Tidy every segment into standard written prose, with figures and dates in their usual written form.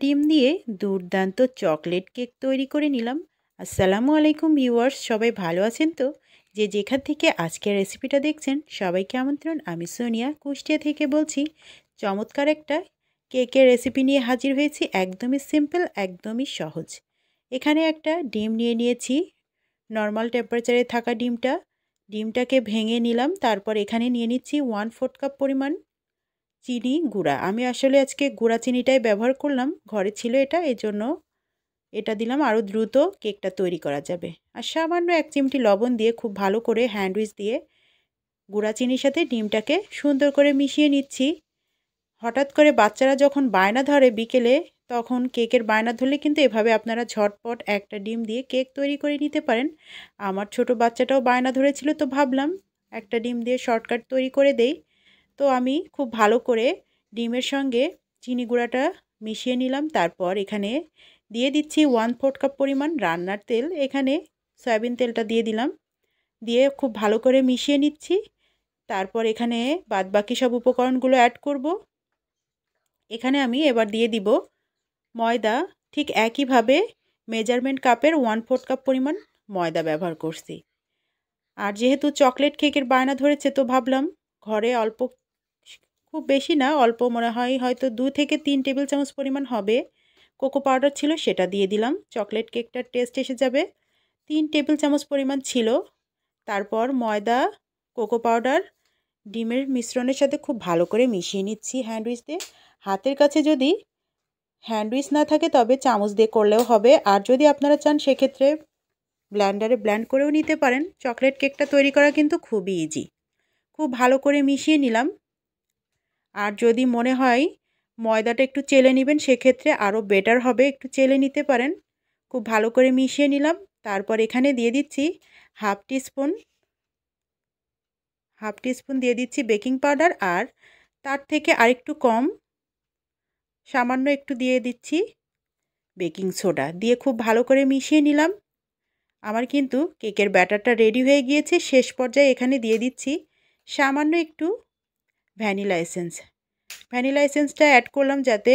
ডিম দিয়ে দুর্দান্ত চকলেট কেক তৈরি করে নিলাম। আসসালামু আলাইকুম ভিউয়ার্স, সবাই ভালো আছেন তো? যে যেখান থেকে আজকের রেসিপিটা দেখছেন সবাইকে আমন্ত্রণ। আমি সোনিয়া কুষ্টিয়া থেকে বলছি। চমৎকার একটা কেকের রেসিপি নিয়ে হাজির হয়েছি। একদমই সিম্পল, একদমই সহজ। এখানে একটা ডিম নিয়ে নিয়েছি, নর্মাল টেম্পারেচারে থাকা ডিমটাকে ভেঙে নিলাম। তারপর এখানে নিয়ে নিচ্ছি 1/4 কাপ পরিমাণ চিনি গুঁড়া। আমি আসলে আজকে গুঁড়া চিনিটাই ব্যবহার করলাম, ঘরে ছিল এটা, এজন্য এটা দিলাম, আরও দ্রুত কেকটা তৈরি করা যাবে। আর সামান্য 1 চিমটি লবণ দিয়ে খুব ভালো করে হ্যান্ড উইচ দিয়ে গুঁড়া চিনির সাথে ডিমটাকে সুন্দর করে মিশিয়ে নিচ্ছি। হঠাৎ করে বাচ্চারা যখন বায়না ধরে বিকেলে, তখন কেকের বায়না ধরলে কিন্তু এভাবে আপনারা ঝটপট একটা ডিম দিয়ে কেক তৈরি করে নিতে পারেন। আমার ছোট বাচ্চাটাও বায়না ধরেছিল, তো ভাবলাম একটা ডিম দিয়ে শর্টকাট তৈরি করে দেই। তো আমি খুব ভালো করে ডিমের সঙ্গে চিনি গুঁড়াটা মিশিয়ে নিলাম। তারপর এখানে দিয়ে দিচ্ছি 1/4 কাপ পরিমাণ রান্নার তেল। এখানে সয়াবিন তেলটা দিয়ে দিলাম, দিয়ে খুব ভালো করে মিশিয়ে নিচ্ছি। তারপর এখানে বাদবাকি সব উপকরণগুলো অ্যাড করব। এখানে আমি এবার দিয়ে দিব ময়দা। ঠিক একইভাবে মেজারমেন্ট কাপের 1/4 কাপ পরিমাণ ময়দা ব্যবহার করছি। আর যেহেতু চকলেট কেকের বায়না ধরেছে, তো ভাবলাম ঘরে অল্প, খুব বেশি না, অল্প মনে হয় হয়তো 2 থেকে 3 টেবিল চামচ পরিমাণ হবে কোকো পাউডার ছিল, সেটা দিয়ে দিলাম। চকলেট কেকটার টেস্ট এসে যাবে। 3 টেবিল চামচ পরিমাণ ছিল। তারপর ময়দা, কোকো পাউডার ডিমের মিশ্রণের সাথে খুব ভালো করে মিশিয়ে নিচ্ছি হ্যান্ড উইচ দিয়ে। হাতের কাছে যদি হ্যান্ড উইচ না থাকে তবে চামচ দিয়ে করলেও হবে। আর যদি আপনারা চান সেক্ষেত্রে ব্লেন্ডারে ব্লেন্ড করেও নিতে পারেন। চকলেট কেকটা তৈরি করা কিন্তু খুবই ইজি। খুব ভালো করে মিশিয়ে নিলাম। আর যদি মনে হয় ময়দাটা একটু চেলে নেবেন, সেক্ষেত্রে আরও বেটার হবে, একটু চেলে নিতে পারেন। খুব ভালো করে মিশিয়ে নিলাম। তারপর এখানে দিয়ে দিচ্ছি হাফ টিস্পুন দিয়ে দিচ্ছি বেকিং পাউডার, আর তার থেকে আরেকটু কম সামান্য একটু দিয়ে দিচ্ছি বেকিং সোডা। দিয়ে খুব ভালো করে মিশিয়ে নিলাম। আমার কিন্তু কেকের ব্যাটারটা রেডি হয়ে গিয়েছে। শেষ পর্যায়ে এখানে দিয়ে দিচ্ছি সামান্য একটু ভ্যানিলা এসেন্সটা অ্যাড করলাম যাতে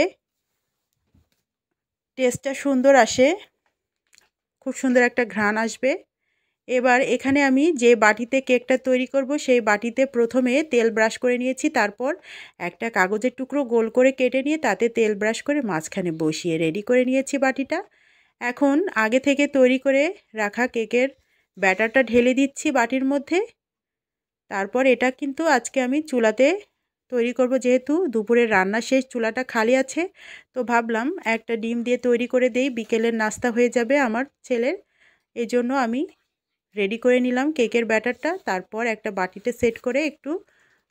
টেস্টটা সুন্দর আসে, খুব সুন্দর একটা ঘ্রাণ আসবে। এবার এখানে আমি যে বাটিতে কেকটা তৈরি করব সেই বাটিতে প্রথমে তেল ব্রাশ করে নিয়েছি। তারপর একটা কাগজের টুকরো গোল করে কেটে নিয়ে তাতে তেল ব্রাশ করে মাঝখানে বসিয়ে রেডি করে নিয়েছি বাটিটা। এখন আগে থেকে তৈরি করে রাখা কেকের ব্যাটারটা ঢেলে দিচ্ছি বাটির মধ্যে। তারপর এটা কিন্তু আজকে আমি চুলাতে তৈরি করব, যেহেতু দুপুরের রান্না শেষ, চুলাটা খালি আছে, তো ভাবলাম একটা ডিম দিয়ে তৈরি করে দেই, বিকেলের নাস্তা হয়ে যাবে আমার ছেলের। এই জন্য আমি রেডি করে নিলাম কেকের ব্যাটারটা। তারপর একটা বাটিতে সেট করে একটু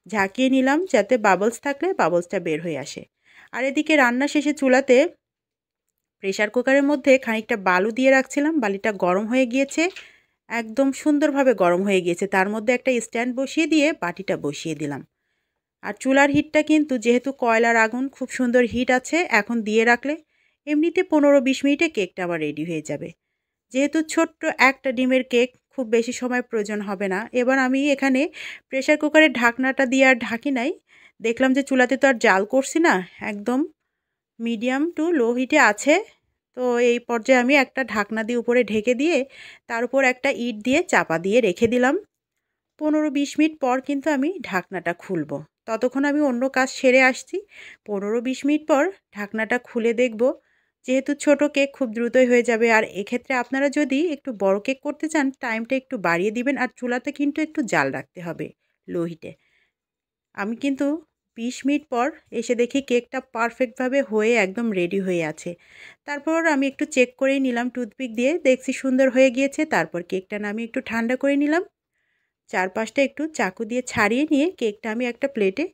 ঝাঁকিয়ে নিলাম যাতে বাবলস থাকলে বাবলসটা বের হয়ে আসে। আর এদিকে রান্না শেষে চুলাতে প্রেশার কুকারের মধ্যে খানিকটা বালু দিয়ে রাখছিলাম। বালিটা গরম হয়ে গিয়েছে, একদম সুন্দরভাবে গরম হয়ে গিয়েছে। তার মধ্যে একটা স্ট্যান্ড বসিয়ে দিয়ে বাটিটা বসিয়ে দিলাম। আর চুলার হিটটা কিন্তু যেহেতু কয়লার আগুন, খুব সুন্দর হিট আছে। এখন দিয়ে রাখলে এমনিতে 15-20 মিনিটে কেকটা আবার রেডি হয়ে যাবে। যেহেতু ছোট্ট একটা ডিমের কেক, খুব বেশি সময় প্রয়োজন হবে না। এবার আমি এখানে প্রেশার কুকারের ঢাকনাটা দিয়ে আর ঢাকি নাই। দেখলাম যে চুলাতে তো আর জাল করছি না, একদম মিডিয়াম টু লো হিটে আছে। তো এই পর্যায়ে আমি একটা ঢাকনা দিয়ে উপরে ঢেকে দিয়ে তার উপর একটা ইট দিয়ে চাপা দিয়ে রেখে দিলাম। 15-20 মিনিট পর কিন্তু আমি ঢাকনাটা খুলব। ততক্ষণ আমি অন্য কাজ সেরে আসছি। 15-20 মিনিট পর ঢাকনাটা খুলে দেখব। যেহেতু ছোট কেক খুব দ্রুতই হয়ে যাবে। আর এক্ষেত্রে আপনারা যদি একটু বড় কেক করতে চান টাইমটা একটু বাড়িয়ে দিবেন। আর চুলাতে কিন্তু একটু জাল রাখতে হবে লো হিটে। আমি কিন্তু 20 মিনিট পর এসে দেখি কেকটা পারফেক্টভাবে হয়ে একদম রেডি হয়ে আছে। তারপর আমি একটু চেক করেই নিলাম টুথপিক দিয়ে, দেখছি সুন্দর হয়ে গিয়েছে। তারপর কেকটা আমি একটু ঠান্ডা করে নিলাম। চারপাশটা একটু চাকু দিয়ে ছাড়িয়ে নিয়ে কেকটা আমি একটা প্লেটে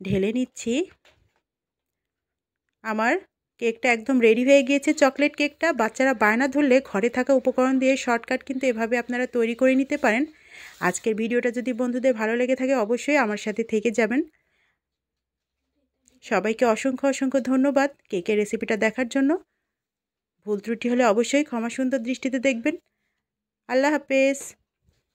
ঢেলে নিচ্ছি। আমার কেকটা একদম রেডি হয়ে গিয়েছে চকলেট কেকটা। বাচ্চারা বায়না ধরলে ঘরে থাকা উপকরণ দিয়ে শর্টকাট কিন্তু এভাবে আপনারা তৈরি করে নিতে পারেন। আজকের ভিডিওটা যদি বন্ধুদের ভালো লেগে থাকে অবশ্যই আমার সাথে থেকে যাবেন। সবাইকে অসংখ্য ধন্যবাদ কেকের রেসিপিটা দেখার জন্য। ভুল ত্রুটি হলে অবশ্যই ক্ষমা সুন্দর দৃষ্টিতে দেখবেন। আল্লাহ হাফেজ।